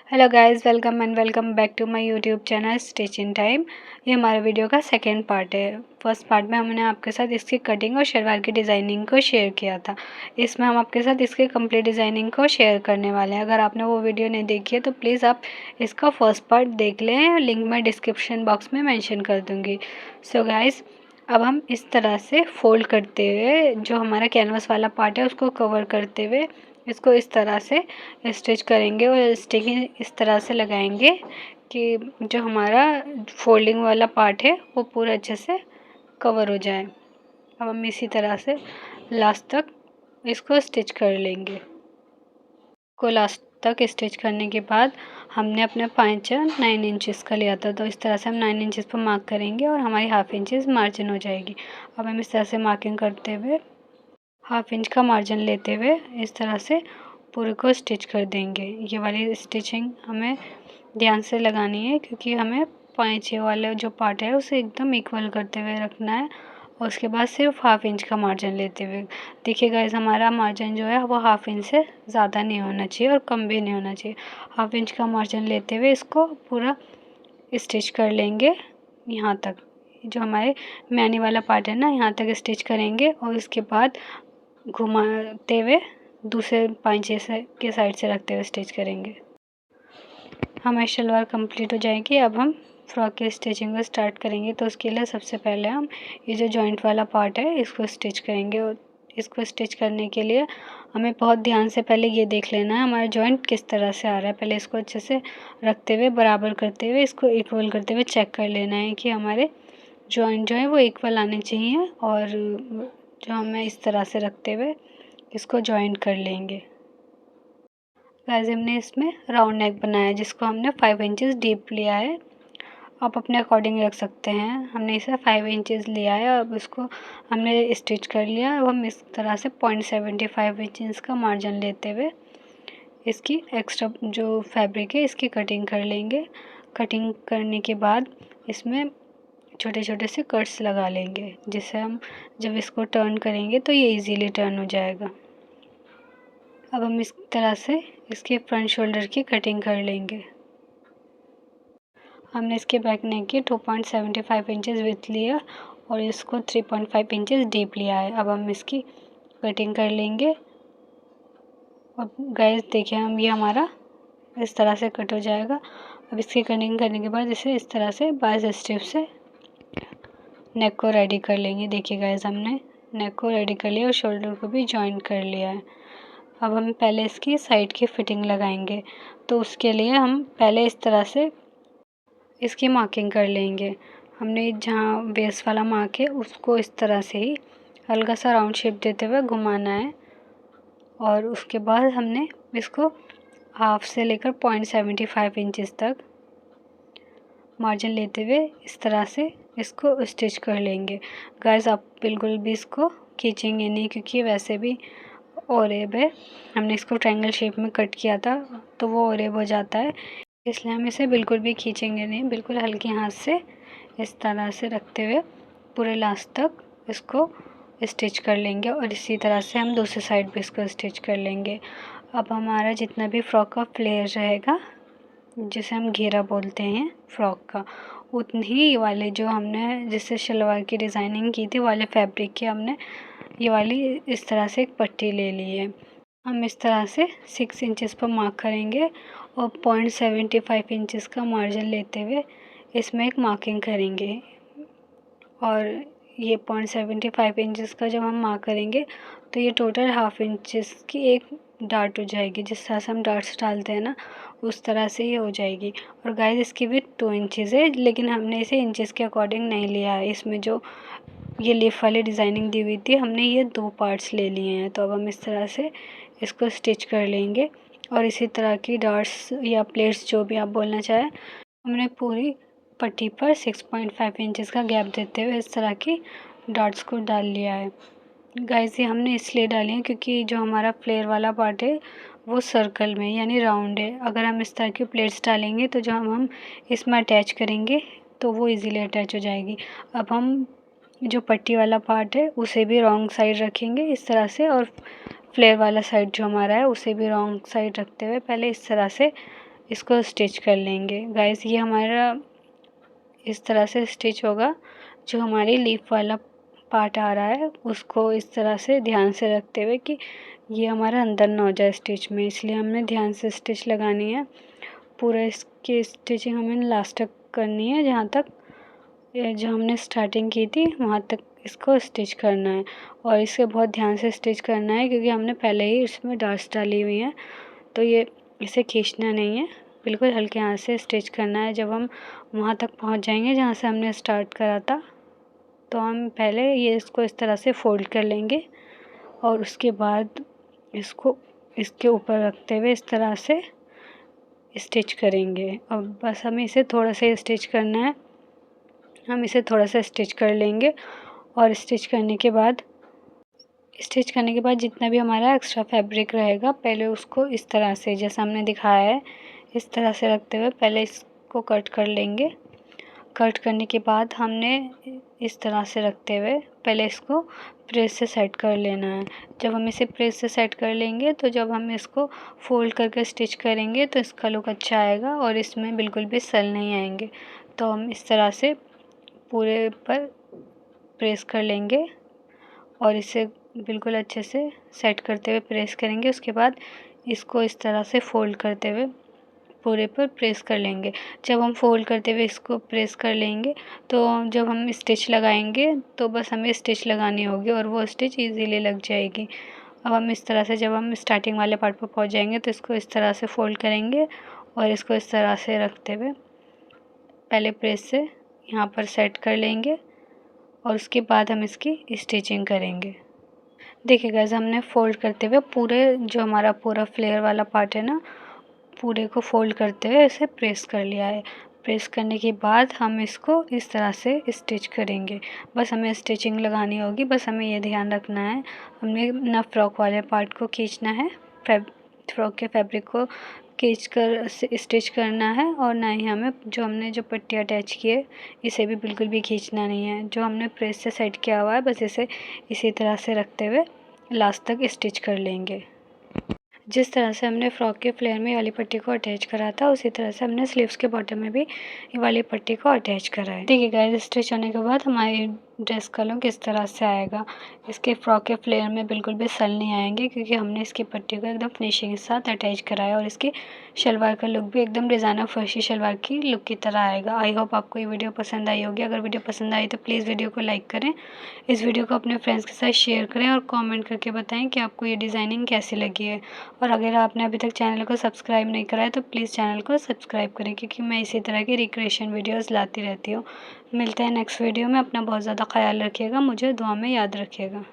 Hello guys, welcome and welcome back to my YouTube channel stitch in time. ये हमारे video का second part है। First part में हमने आपके साथ इसकी कटिंग और शलवार की डिज़ाइनिंग को शेयर किया था। इसमें हम आपके साथ इसकी कंप्लीट डिज़ाइनिंग को शेयर करने वाले हैं। अगर आपने वो वीडियो नहीं देखी है तो प्लीज़ आप इसका फर्स्ट पार्ट देख लें, लिंक मैं डिस्क्रिप्शन बॉक्स में मैंशन कर दूँगी। सो गाइस, अब हम इस तरह से फोल्ड करते हुए जो हमारा कैनवस वाला पार्ट है उसको कवर करते हुए इसको इस तरह से स्टिच करेंगे और स्टिचिंग इस तरह से लगाएंगे कि जो हमारा फोल्डिंग वाला पार्ट है वो पूरा अच्छे से कवर हो जाए। अब हम इसी तरह से लास्ट तक इसको स्टिच कर लेंगे। को लास्ट तक स्टिच करने के बाद हमने अपना पाँचा 9 इंचज़ का लिया था, तो इस तरह से हम 9 इंचज़ पर मार्क करेंगे और हमारी हाफ इंचज़ मार्जिन हो जाएगी। अब हम इस तरह से मार्किंग करते हुए हाफ इंच का मार्जिन लेते हुए इस तरह से पूरे को स्टिच कर देंगे। ये वाली स्टिचिंग हमें ध्यान से लगानी है क्योंकि हमें पाँचे वाले जो पार्ट है उसे एकदम इक्वल करते हुए रखना है और उसके बाद सिर्फ हाफ इंच का मार्जिन लेते हुए। देखिए गाइस, हमारा मार्जिन जो है वो हाफ इंच से ज़्यादा नहीं होना चाहिए और कम भी नहीं होना चाहिए। हाफ इंच का मार्जिन लेते हुए इसको पूरा स्टिच कर लेंगे। यहाँ तक जो हमारे मैनी वाला पार्ट है ना, यहाँ तक स्टिच करेंगे और उसके बाद घुमाते हुए दूसरे पाँचे से के साइड से रखते हुए स्टिच करेंगे। हमारी शलवार कंप्लीट हो जाएगी। अब हम फ्रॉक की स्टिचिंग को स्टार्ट करेंगे। तो उसके लिए सबसे पहले हम ये जो जॉइंट वाला पार्ट है इसको स्टिच करेंगे और इसको स्टिच करने के लिए हमें बहुत ध्यान से पहले ये देख लेना है हमारा जॉइंट किस तरह से आ रहा है। पहले इसको अच्छे से रखते हुए बराबर करते हुए इसको इक्वल करते हुए चेक कर लेना है कि हमारे जॉइंट जो है वो इक्वल आने चाहिए और जो हमें इस तरह से रखते हुए इसको जॉइंट कर लेंगे। गाइस, हमने इसमें राउंड नेक बनाया है जिसको हमने 5 इंचज़ डीप लिया है। आप अपने अकॉर्डिंग रख सकते हैं। हमने इसे 5 इंचज़ लिया है। अब इसको हमने स्टिच कर लिया। अब हम इस तरह से 0.75 इंचज़ का मार्जिन लेते हुए इसकी एक्स्ट्रा जो फैब्रिक है इसकी कटिंग कर लेंगे। कटिंग करने के बाद इसमें छोटे छोटे से कट्स लगा लेंगे जिससे हम जब इसको टर्न करेंगे तो ये इजीली टर्न हो जाएगा। अब हम इस तरह से इसके फ्रंट शोल्डर की कटिंग कर लेंगे। हमने इसके बैक नेक की 2.75 इंचज़ विड्थ लिया और इसको 3.5 इंचज़ डीप लिया है। अब हम इसकी कटिंग कर लेंगे और गाइस देखिए, हम ये हमारा इस तरह से कट हो जाएगा। अब इसकी कटिंग करने के बाद इसे इस तरह से 22 स्टेप से नेक को रेडी कर लेंगे। देखिए गाइस, हमने नेक को रेडी कर लिया और शोल्डर को भी जॉइन कर लिया है। अब हम पहले इसकी साइड की फिटिंग लगाएंगे। तो उसके लिए हम पहले इस तरह से इसकी मार्किंग कर लेंगे। हमने जहाँ वेस्ट वाला मार्क है उसको इस तरह से ही हल्का सा राउंड शेप देते हुए घुमाना है और उसके बाद हमने इसको हाफ से लेकर 0.75 इंचज़ तक मार्जिन लेते हुए इस तरह से इसको स्टिच कर लेंगे। गाइस, आप बिल्कुल भी इसको खींचेंगे नहीं क्योंकि वैसे भी ओरेब है। हमने इसको ट्रायंगल शेप में कट किया था तो वो ओरेब हो जाता है, इसलिए हम इसे बिल्कुल भी खींचेंगे नहीं। बिल्कुल हल्के हाथ से इस तरह से रखते हुए पूरे लास्ट तक इसको स्टिच कर लेंगे और इसी तरह से हम दूसरी साइड भी इसको स्टिच कर लेंगे। अब हमारा जितना भी फ्रॉक का फ्लेयर रहेगा, जिसे हम घेरा बोलते हैं फ्रॉक का, उतनी ही वाले जो हमने जिससे शलवार की डिज़ाइनिंग की थी वाले फैब्रिक की हमने ये वाली इस तरह से एक पट्टी ले ली है। हम इस तरह से 6 इंचज़ पर मार्क करेंगे और 0.75 इंचज़ का मार्जिन लेते हुए इसमें एक मार्किंग करेंगे और ये 0.75 इंचज़ का जब हम मार्क करेंगे तो ये टोटल हाफ इंचज़ की एक डार्ट हो जाएगी। जिस तरह से हम डार्ट्स डालते हैं ना, उस तरह से ये हो जाएगी। और गाइस, इसकी विड्थ 2 इंचज़ है, लेकिन हमने इसे इंचज़ के अकॉर्डिंग नहीं लिया है। इसमें जो ये लीफ वाली डिज़ाइनिंग दी हुई थी हमने ये 2 पार्ट्स ले लिए हैं। तो अब हम इस तरह से इसको स्टिच कर लेंगे और इसी तरह की डॉट्स या प्लेट्स जो भी आप बोलना चाहें, हमने पूरी पट्टी पर 6.5 इंचज़ का गैप देते हुए इस तरह की डॉट्स को डाल लिया है। गाइस, ये हमने इसलिए डाली हैं क्योंकि जो हमारा फ्लेयर वाला पार्ट है वो सर्कल में यानी राउंड है। अगर हम इस तरह की प्लेट्स डालेंगे तो जो हम इसमें अटैच करेंगे तो वो इजीली अटैच हो जाएगी। अब हम जो पट्टी वाला पार्ट है उसे भी रॉन्ग साइड रखेंगे इस तरह से और फ्लेयर वाला साइड जो हमारा है उसे भी रॉन्ग साइड रखते हुए पहले इस तरह से इसको स्टिच कर लेंगे। गाइस ये हमारा इस तरह से स्टिच होगा। जो हमारी लीफ वाला पार्ट आ रहा है उसको इस तरह से ध्यान से रखते हुए कि ये हमारा अंदर ना हो जाए स्टिच में, इसलिए हमने ध्यान से स्टिच लगानी है। पूरा इसकी स्टिचिंग हमें लास्ट तक करनी है, जहाँ तक जो हमने स्टार्टिंग की थी वहाँ तक इसको स्टिच करना है। और इसे बहुत ध्यान से स्टिच करना है क्योंकि हमने पहले ही इसमें डॉट्स डाली हुई हैं, तो ये इसे खींचना नहीं है, बिल्कुल हल्के हाथ से स्टिच करना है। जब हम वहाँ तक पहुँच जाएंगे जहाँ से हमने स्टार्ट करा था, तो हम पहले ये इसको इस तरह से फोल्ड कर लेंगे और उसके बाद इसको इसके ऊपर रखते हुए इस तरह से स्टिच करेंगे। अब बस हमें इसे थोड़ा सा स्टिच करना है, हम इसे थोड़ा सा स्टिच कर लेंगे। और स्टिच करने के बाद जितना भी हमारा एक्स्ट्रा फैब्रिक रहेगा पहले उसको इस तरह से, जैसा हमने दिखाया है, इस तरह से रखते हुए पहले इसको कट कर लेंगे। कट करने के बाद हमने इस तरह से रखते हुए पहले इसको प्रेस से सेट कर लेना है। जब हम इसे प्रेस से सेट कर लेंगे तो जब हम इसको फोल्ड करके स्टिच करेंगे तो इसका लुक अच्छा आएगा और इसमें बिल्कुल भी सल नहीं आएंगे। तो हम इस तरह से पूरे पर प्रेस कर लेंगे और इसे बिल्कुल अच्छे से सेट करते हुए प्रेस करेंगे। उसके बाद इसको इस तरह से फोल्ड करते हुए पूरे पर प्रेस कर लेंगे। जब हम फोल्ड करते हुए इसको प्रेस कर लेंगे तो जब हम स्टिच लगाएंगे तो बस हमें स्टिच लगानी होगी और वो स्टिच इजीली लग जाएगी। अब हम इस तरह से जब हम स्टार्टिंग वाले पार्ट पर पहुंच जाएंगे तो इसको इस तरह से फोल्ड करेंगे और इसको इस तरह से रखते हुए पहले प्रेस से यहाँ पर सेट कर लेंगे और उसके बाद हम इसकी स्टिचिंग करेंगे। देखिए गाइस, हमने फोल्ड करते हुए पूरे जो हमारा पूरा फ्लेयर वाला पार्ट है ना, पूरे को फोल्ड करते हुए इसे प्रेस कर लिया है। प्रेस करने के बाद हम इसको इस तरह से स्टिच करेंगे। बस हमें स्टिचिंग लगानी होगी, बस हमें ये ध्यान रखना है हमने ना फ्रॉक वाले पार्ट को खींचना है, फ्रॉक के फैब्रिक को खींच कर स्टिच करना है, और ना ही हमें हमने जो पट्टी अटैच की है इसे भी बिल्कुल भी खींचना नहीं है। जो हमने प्रेस से सेट किया हुआ है बस इसे इसी तरह से रखते हुए लास्ट तक स्टिच कर लेंगे। जिस तरह से हमने फ्रॉक के फ्लेयर में ये वाली पट्टी को अटैच करा था उसी तरह से हमने स्लीव्स के बॉटम में भी ये वाली पट्टी को अटैच करा है। देखिए गाइस, स्टिच होने के बाद हमारी ड्रेस का लुक इस तरह से आएगा। इसके फ्रॉक के फ्लेयर में बिल्कुल भी सल नहीं आएंगे क्योंकि हमने इसकी पट्टी को एकदम फिनिशिंग के साथ अटैच कराया, और इसकी शलवार का लुक भी एकदम डिज़ाइनर फर्शी शलवार की लुक की तरह आएगा। आई होप आपको ये वीडियो पसंद आई होगी। अगर वीडियो पसंद आई तो प्लीज़ वीडियो को लाइक करें, इस वीडियो को अपने फ्रेंड्स के साथ शेयर करें और कमेंट करके बताएं कि आपको ये डिज़ाइनिंग कैसी लगी है। और अगर आपने अभी तक चैनल को सब्सक्राइब नहीं करा है तो प्लीज़ चैनल को सब्सक्राइब करें, क्योंकि मैं इसी तरह की रिक्रिएशन वीडियोस लाती रहती हूँ। मिलते हैं नेक्स्ट वीडियो में। अपना बहुत ज़्यादा ख्याल रखिएगा, मुझे दुआ में याद रखिएगा।